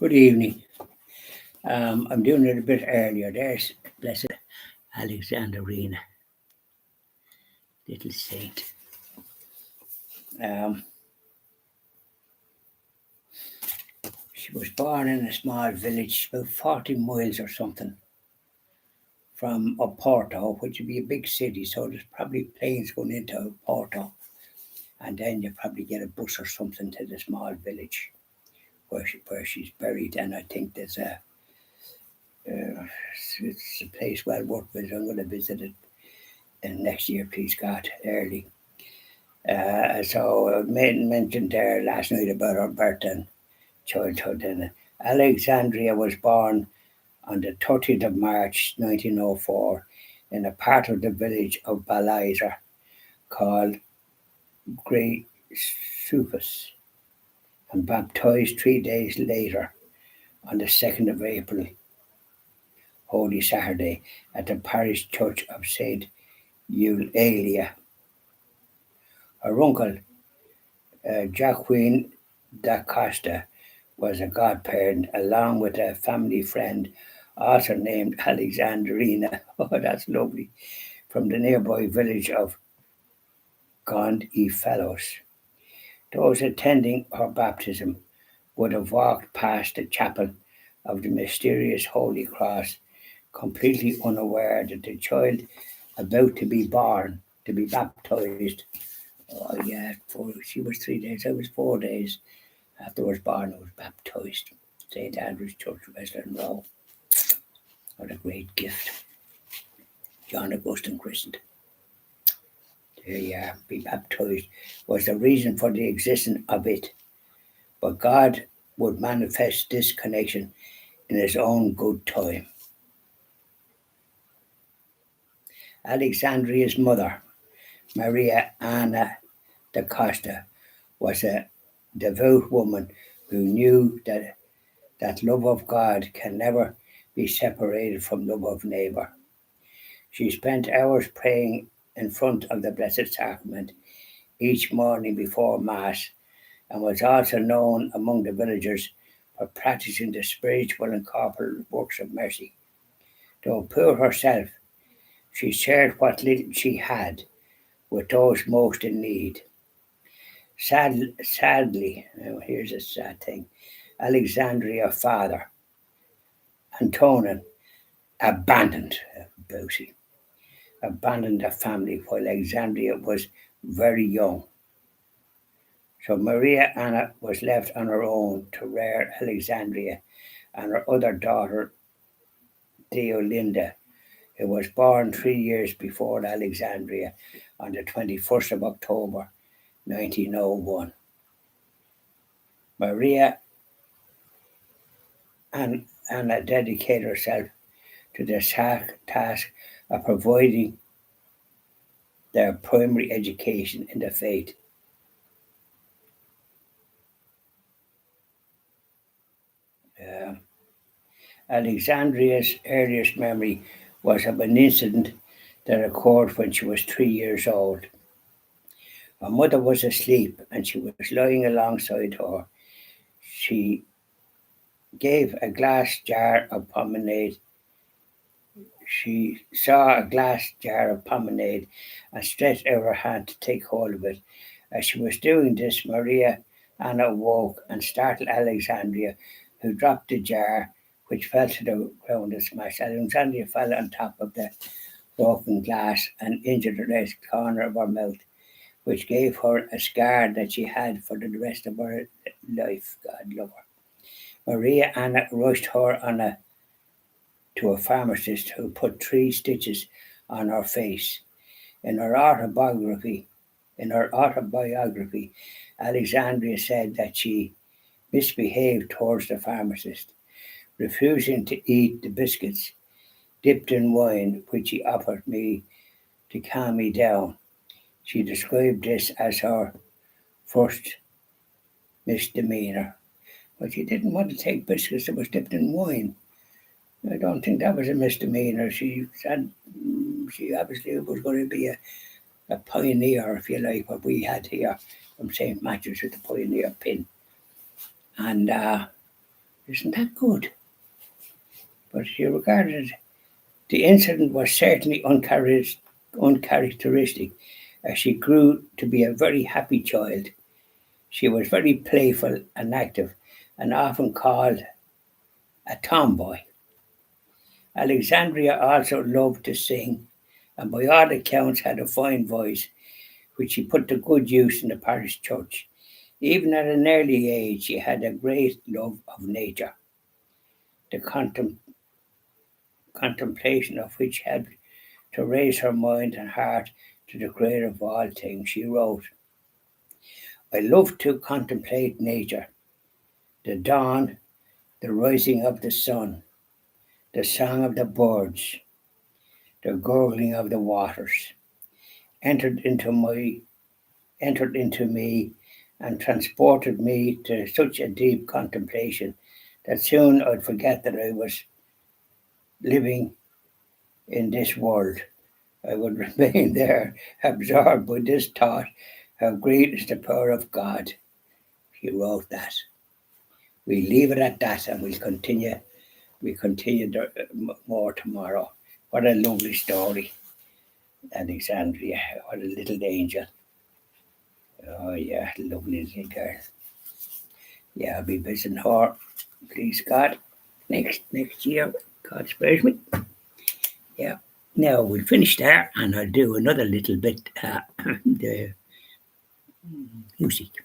Good evening. I'm doing it a bit earlier. There's blessed Alexandrina, little saint. Um, she was born in a small village about 40 miles or something from Oporto, which would be a big city. So there's probably planes going into Oporto, and then you probably get a bus or something to the small village where she's buried. And I think uh, it's a place well worth visiting. I'm going to visit it next year, please God, early. So mentioned there last night about her birth and childhood. And Alexandria was born on the 30th of March 1904 in a part of the village of Baliza called Grey Sufus, and baptized 3 days later on the 2nd of April, Holy Saturday, at the parish church of St. Eulalia. Her uncle, Joaquin da Costa, was a godparent, along with a family friend, also named Alexandrina. Oh, that's lovely. From the nearby village of Fellows. Those attending her baptism would have walked past the chapel of the mysterious Holy Cross, completely unaware that the child about to be born, to be baptized. Oh, yeah, she was 3 days, I was 4 days after I was born, I was baptized. St. Andrew's Church, Western Row. What a great gift. John Augustine christened. There you are, be baptized was the reason for the existence of it. But God would manifest this connection in his own good time. Alexandria's mother, Maria Anna da Costa, was a devout woman who knew that love of God can never be separated from love of neighbour. She spent hours praying in front of the Blessed Sacrament each morning before Mass, and was also known among the villagers for practicing the spiritual and corporal works of mercy. Though poor herself, she shared what little she had with those most in need. Sadly, now here's a sad thing, Alexandria's father, Antonin, abandoned Booty, abandoned the family while Alexandria was very young. So Maria Anna was left on her own to rear Alexandria and her other daughter, Deolinda, who was born 3 years before Alexandria on the 21st of October 1901. Maria Anna dedicated herself to the task of providing their primary education in the faith. Uh, Alexandria's earliest memory was of an incident that occurred when she was 3 years old. Her mother was asleep and she was lying alongside her. She gave a glass jar of pomade. She saw a glass jar of pomade and stretched out her hand to take hold of it. As she was doing this, Maria Anna awoke and startled Alexandria, who dropped the jar, which fell to the ground and smashed. Alexandria fell on top of the broken glass and injured the left corner of her mouth, which gave her a scar that she had for the rest of her life. God love her. Maria Anna rushed her to a pharmacist who put 3 stitches on her face. In her autobiography, Alexandria said that she misbehaved towards the pharmacist, refusing to eat the biscuits dipped in wine which he offered me to calm me down. She described this as her first misdemeanor. But she didn't want to take biscuits that was dipped in wine. I don't think that was a misdemeanor. She said she obviously was going to be a pioneer, if you like, what we had here from St. Matthew's with the pioneer pin. And Isn't that good? But she regarded the incident was certainly uncharacteristic, as she grew to be a very happy child. She was very playful and active, and often called a tomboy. Alexandria also loved to sing, and by all accounts had a fine voice, which she put to good use in the parish church. Even at an early age, she had a great love of nature, the contemplation of which helped to raise her mind and heart to the Creator of all things. She wrote, I love to contemplate nature, the dawn, the rising of the sun, the song of the birds, the gurgling of the waters, entered into my entered into me and transported me to such a deep contemplation that soon I'd forget that I was living in this world. I would remain there, absorbed by this thought, how great is the power of God. She wrote that. We leave it at that and we continue more tomorrow. What a lovely story, Alexandria. What a little angel. Oh yeah, lovely little girl. Yeah, I'll be visiting her, please God, next year. God spares me. Yeah. Now we'll finish there, and I'll do another little bit the music.